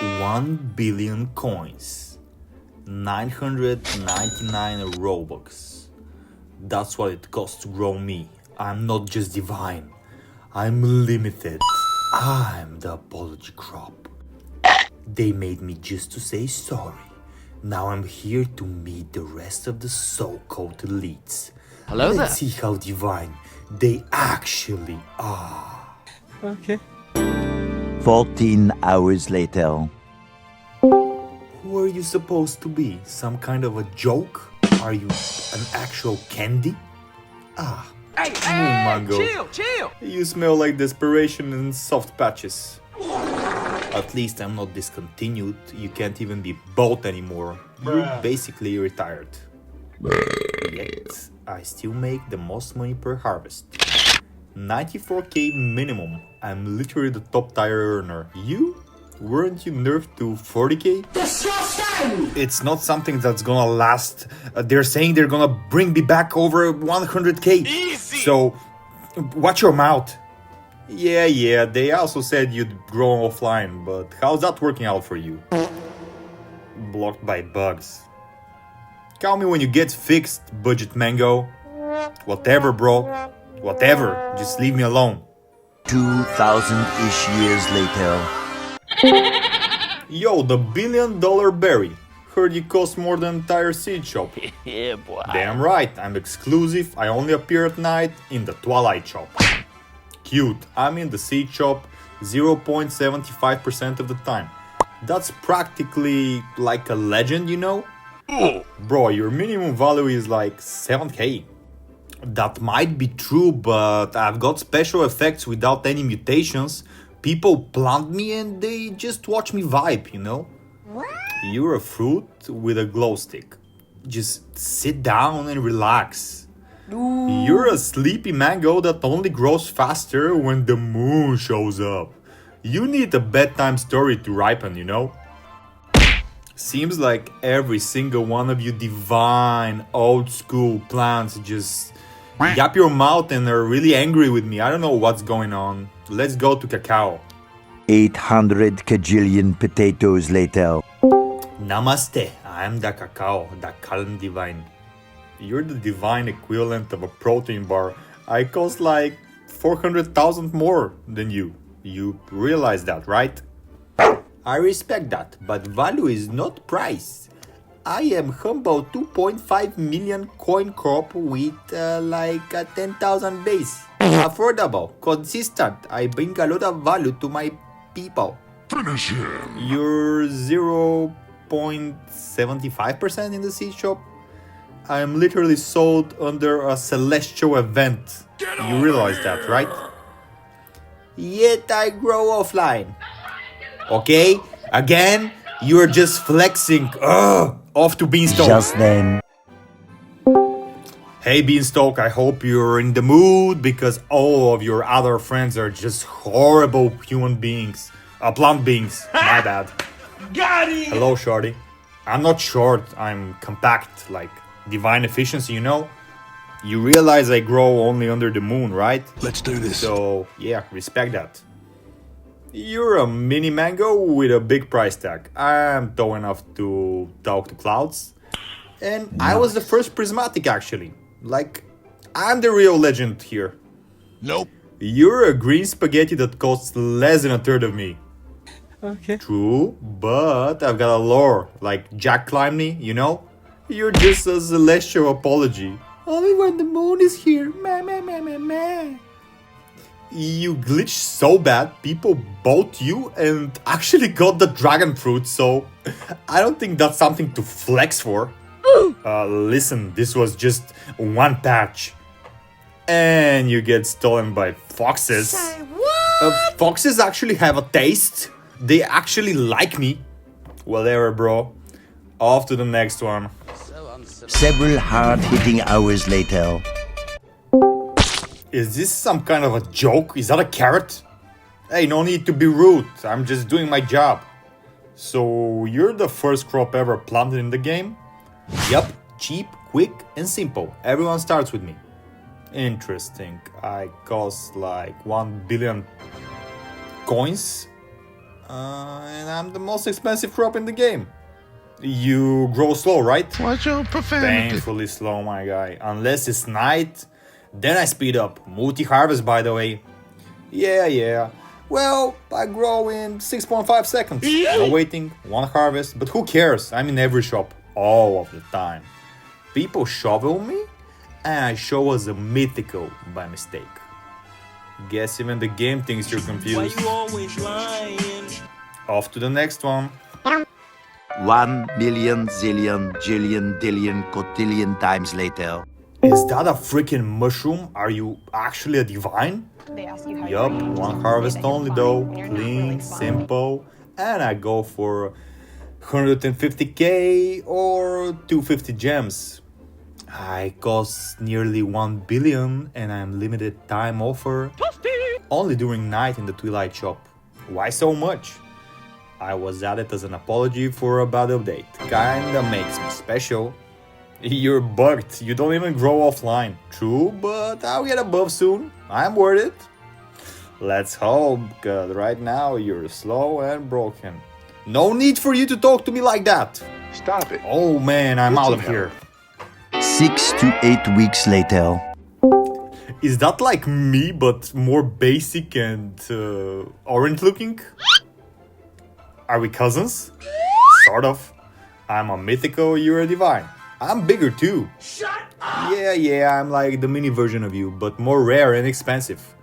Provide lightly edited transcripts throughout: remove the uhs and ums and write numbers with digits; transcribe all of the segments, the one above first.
1 billion coins. 999 Robux. That's what it costs to grow me. I'm not just divine. I'm limited. I'm the apology crop. They made me just to say sorry. Now I'm here to meet the rest of the so-called elites. Hello there. Let's see how divine they actually are. Okay. 14 hours later. Who are you supposed to be? Some kind of a joke? Are you an actual candy? Hey, Mango. chill. You smell like desperation and soft patches. At least I'm not discontinued. You can't even be bought anymore. You're basically retired. Yet, I still make the most money per harvest. 94k minimum. I'm literally the top tier earner. You? Weren't you nerfed to 40k? Disgusting! It's not something that's gonna last. They're saying they're gonna bring me back over 100k. Easy! So, watch your mouth. Yeah, they also said you'd grow offline, but how's that working out for you? Blocked by bugs. Call me when you get fixed, Budget Mango. Whatever, bro. Whatever. Just leave me alone. 2,000-ish years later. Yo, the $1 billion berry. Heard you cost more than entire seed shop. Yeah, boy. Damn right, I'm exclusive. I only appear at night in the Twilight shop. Cute, I'm in the seed shop 0.75% of the time. That's practically like a legend, you know? Bro, your minimum value is like 7k. That might be true, but I've got special effects without any mutations. People plant me and they just watch me vibe, you know? You're a fruit with a glow stick. Just sit down and relax. You're a sleepy mango that only grows faster when the moon shows up. You need a bedtime story to ripen, you know? Seems like every single one of you divine old school plants just yap your mouth and are really angry with me. I don't know what's going on. Let's go to cacao. 800 kajillion potatoes later. Namaste, I'm the cacao, the calm divine. You're the divine equivalent of a protein bar. I cost like 400,000 more than you. You realize that, right? I respect that, but value is not price. I am humble 2.5 million coin crop with like a 10,000 base. Affordable, consistent. I bring a lot of value to my people. Finish him! You're 0.75% in the seed shop. I am literally sold under a celestial event. You realize that, right? Yet I grow offline. Okay? Again, you're just flexing. Off to Beanstalk. Just then. Hey Beanstalk, I hope you're in the mood because all of your other friends are just horrible human beings. Plant beings. My bad. Got it! Hello, shorty. I'm not short, I'm compact, like divine efficiency, you know? You realize I grow only under the moon, right? Let's do this. So, yeah, respect that. You're a mini mango with a big price tag. I'm tall enough to talk to clouds. And I was the first prismatic, actually. Like, I'm the real legend here. Nope. You're a green spaghetti that costs less than a third of me. Okay. True, but I've got a lore, like Jack climbed me, you know? You're just a celestial apology. Only when the moon is here. Meh, meh, meh, meh, meh. You glitched so bad, people bought you and actually got the dragon fruit, so I don't think that's something to flex for. Listen, this was just one patch. And you get stolen by foxes. Say what? Foxes actually have a taste. They actually like me. Whatever, bro. Off to the next one. Several hard-hitting hours later. Is this some kind of a joke? Is that a carrot? Hey, no need to be rude. I'm just doing my job. So, you're the first crop ever planted in the game? Yup, cheap, quick, and simple. Everyone starts with me. Interesting. I cost like 1 billion coins. And I'm the most expensive crop in the game. You grow slow, right? Watch your profanity. Painfully slow, my guy. Unless it's night, then I speed up. Multi-harvest, by the way. Yeah. Well, I grow in 6.5 seconds. No waiting, one harvest. But who cares? I'm in every shop all of the time. People shovel me, and I show us a mythical by mistake. Guess even the game thinks you're Why confused. you always lying? Off to the next one. 1 million zillion jillion dillion cotillion times later. Is that a freaking mushroom? Are you actually a divine? They ask you how Yup, you're doing, one you harvest say that you're only fine though. when you're not Clean, really fine. simple. And I go for 150k or 250 gems. I cost nearly 1 billion and I'm limited time offer only during night in the Twilight shop. Why so much? I was added as an apology for a bad update. Kinda makes me special. You're bugged, you don't even grow offline. True, but I'll get above soon. I'm worth it. Let's hope, cause right now you're slow and broken. No need for you to talk to me like that. Stop it. Oh man, I'm out of here. 6 to 8 weeks later. Is that like me, but more basic and orange looking? Are we cousins? Sort of. I'm a mythical, you're a divine. I'm bigger too. Shut up! Yeah, I'm like the mini version of you, but more rare and expensive.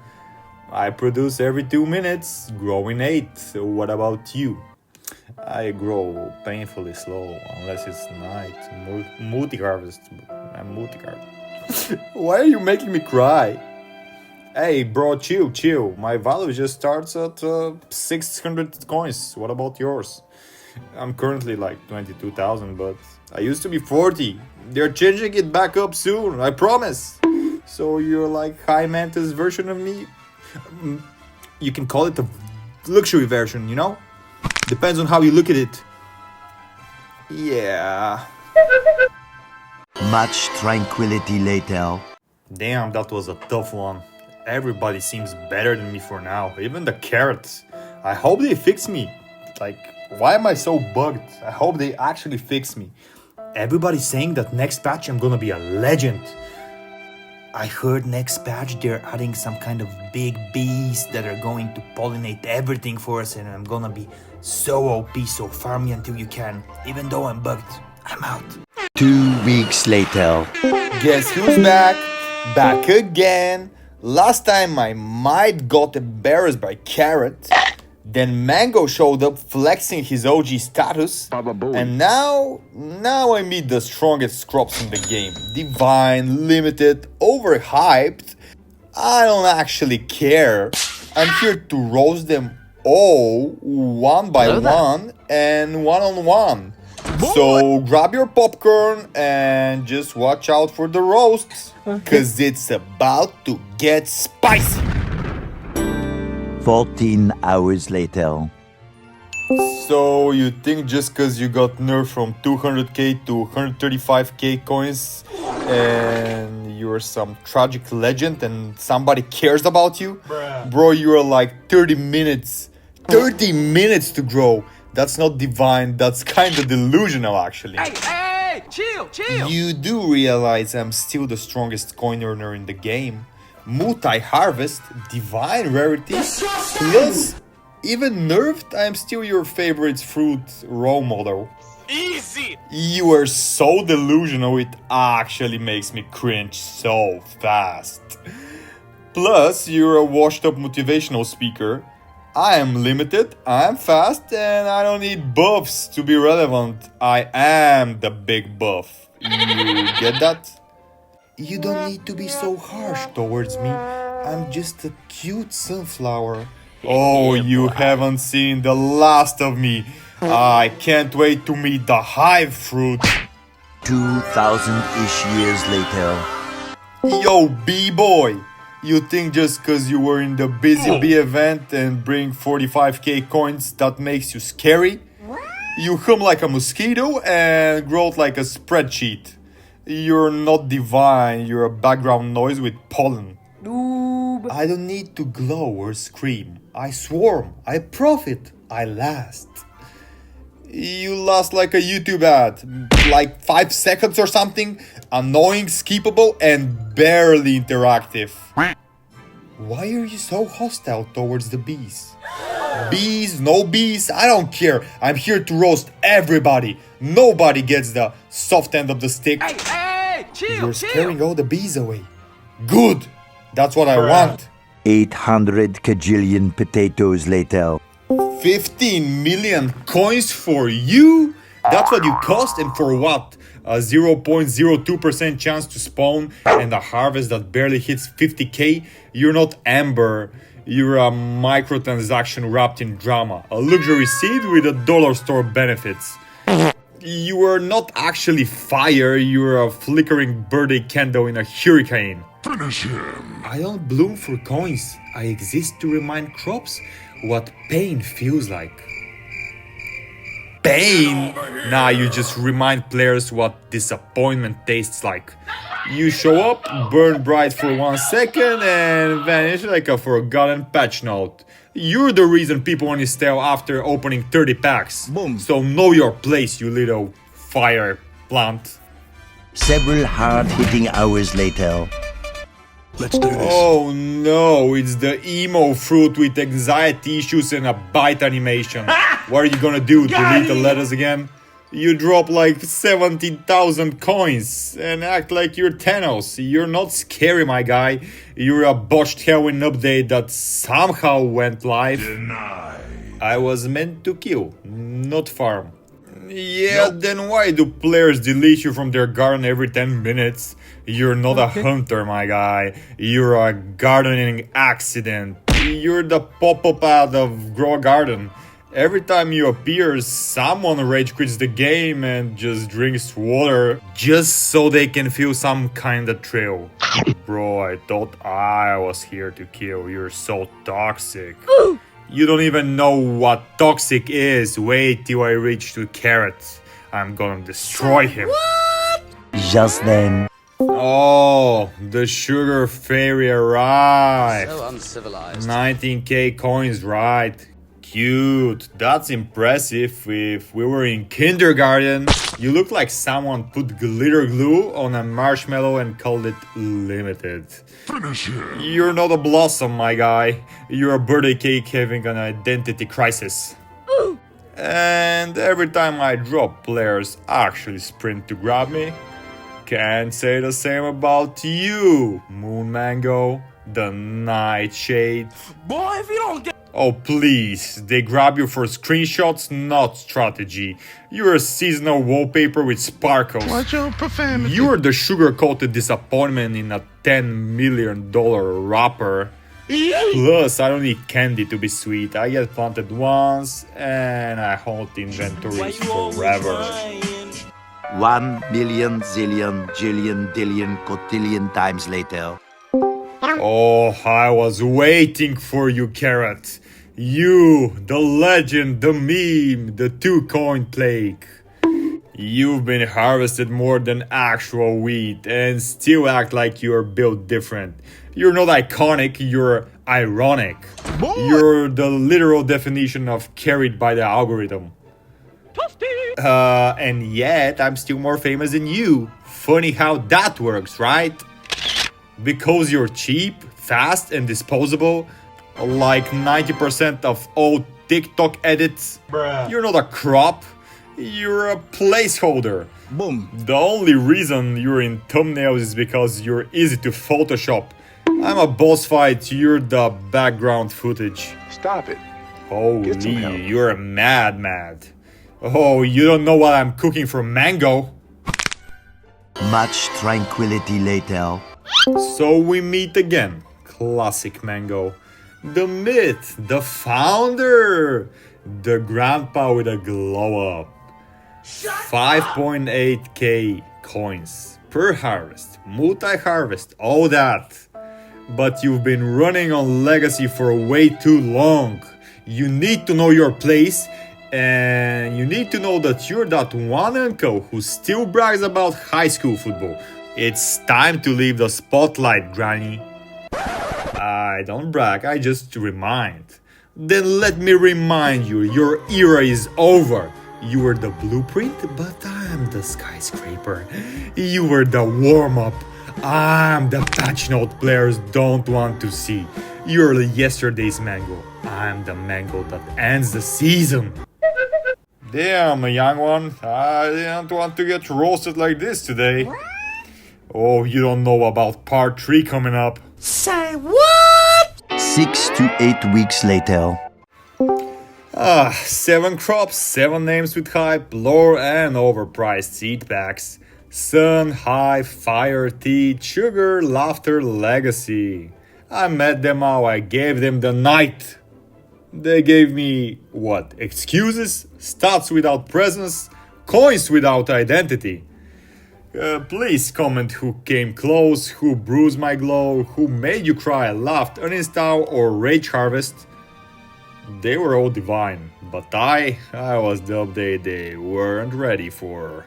I produce every 2 minutes, grow in 8. So what about you? I grow painfully slow, unless it's night. Multi-harvest. I'm multi-harvest. Why are you making me cry? Hey, bro, chill. My value just starts at 600 coins. What about yours? I'm currently like 22,000, but I used to be 40. They're changing it back up soon, I promise. So you're like High Mantis version of me? You can call it the luxury version, you know? Depends on how you look at it. Yeah. Much tranquility later. Damn, that was a tough one. Everybody seems better than me for now, even the carrots. I hope they fix me. Like, why am I so bugged? I hope they actually fix me. Everybody's saying that next patch I'm gonna be a legend. I heard next patch they're adding some kind of big bees that are going to pollinate everything for us and I'm gonna be so OP, so farm me until you can. Even though I'm bugged, I'm out. 2 weeks later. Guess who's back? Back again. Last time I might got embarrassed by Carrot. Then Mango showed up flexing his OG status. Baba Booey. And now I meet the strongest crops in the game. Divine, limited, overhyped. I don't actually care. I'm here to roast them all one by one and one on one. So grab your popcorn and just watch out for the roasts, cause it's about to get spicy. 14 hours later. So you think just cause you got nerfed from 200k to 135k coins and you're some tragic legend and somebody cares about you? Bro, you're like 30 minutes to grow. That's not divine, that's kinda delusional actually. Hey, chill. You do realize I'm still the strongest coin earner in the game. Multi-harvest, divine rarity, plus even nerfed, I'm still your favorite fruit role model. Easy. You are so delusional, it actually makes me cringe so fast. Plus, you're a washed up motivational speaker. I am limited, I'm fast, and I don't need buffs to be relevant. I am the big buff. You get that? You don't need to be so harsh towards me. I'm just a cute sunflower. Oh, you haven't seen the last of me. I can't wait to meet the hive fruit. 2,000-ish years later. Yo, B-boy. You think just cause you were in the Busy Bee event and bring 45k coins that makes you scary? You hum like a mosquito and grow like a spreadsheet. You're not divine, you're a background noise with pollen. Ooh, YouTube! I don't need to glow or scream. I swarm, I profit, I last. You last like a YouTube ad, like 5 seconds or something, annoying, skippable, and barely interactive. Why are you so hostile towards the bees? Bees, no bees, I don't care. I'm here to roast everybody. Nobody gets the soft end of the stick. Hey, chill, You're scaring all the bees away. Good! That's what I want. 800 kajillion potatoes later. 15 million coins for you? That's what you cost, and for what? A 0.02% chance to spawn and a harvest that barely hits 50k? You're not Amber. You're a microtransaction wrapped in drama. A luxury seed with a dollar store benefits. You are not actually fire, you're a flickering birthday candle in a hurricane. Finish him. I don't bloom for coins. I exist to remind crops what pain feels like. Pain? Nah, you just remind players what disappointment tastes like. You show up, burn bright for 1 second, and vanish like a forgotten patch note. You're the reason people only stale after opening 30 packs. Boom. So know your place, you little fire plant. Several hard-hitting hours later. Let's do this. Oh no, it's the emo fruit with anxiety issues and a bite animation. What are you gonna do? Delete the letters again? You drop like 17,000 coins and act like you're Thanos. You're not scary, my guy. You're a botched Halloween update that somehow went live. I was meant to kill, not farm. Yeah, then why do players delete you from their garden every 10 minutes? You're not a hunter, my guy. You're a gardening accident. You're the pop-up ad of Grow a Garden. Every time you appear, someone rage quits the game and just drinks water just so they can feel some kind of thrill. Bro, I thought I was here to kill. You're so toxic. You don't even know what toxic is. Wait till I reach to Carrot. I'm gonna destroy him. Just then. Oh, the sugar fairy arrived. So uncivilized. 19k coins, right? Cute. That's impressive. If we were in kindergarten, you look like someone put glitter glue on a marshmallow and called it limited. Finish him. You're not a blossom, my guy. You're a birthday cake having an identity crisis. And every time I drop, players actually sprint to grab me. Can't say the same about you, Moon Mango, the Nightshade. Boy, if you don't get... Oh please, they grab you for screenshots, not strategy. You're a seasonal wallpaper with sparkles. Watch your profanity. You're the sugar-coated disappointment in a $10 million wrapper. Plus, I don't need candy to be sweet. I get planted once, and I haunt inventories forever. 1 million zillion jillion dillion cotillion times later. Oh, I was waiting for you, Carrot. You, the legend, the meme, the 2-coin plague. You've been harvested more than actual wheat and still act like you're built different. You're not iconic, you're ironic. You're the literal definition of carried by the algorithm. And yet I'm still more famous than you. Funny how that works, right? Because you're cheap, fast, and disposable, like 90% of all TikTok edits. You're not a crop, you're a placeholder. Boom. The only reason you're in thumbnails is because you're easy to Photoshop. I'm a boss fight, you're the background footage. Stop it. Holy, some help. you're a mad. Oh, you don't know what I'm cooking for Mango? Much tranquility later. So we meet again. Classic Mango. The myth, the founder, the grandpa with a glow up. 5.8k coins per harvest, multi-harvest, all that. But you've been running on Legacy for way too long. You need to know your place, and you need to know that you're that one uncle who still brags about high school football. It's time to leave the spotlight, Granny. I don't brag, I just remind. Then let me remind you, your era is over. You were the blueprint, but I'm the skyscraper. You were the warm-up. I'm the patch note players don't want to see. You're yesterday's mango. I'm the mango that ends the season. Damn, young one. I didn't want to get roasted like this today. Oh, you don't know about part 3 coming up. 6 to 8 weeks later. 7 crops, 7 names with hype, lore and overpriced seed packs. Sun, Hive, Fire, Tea, Sugar, Laughter, Legacy. I met them all, I gave them the night. They gave me, what, excuses? Stats without presence? Coins without identity? Please comment who came close, who bruised my glow, who made you cry, laughed, uninstall or rage harvest. They were all divine, but I was the update they weren't ready for.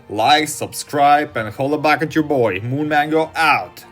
Like, subscribe and holla back at your boy, Moon Mango out!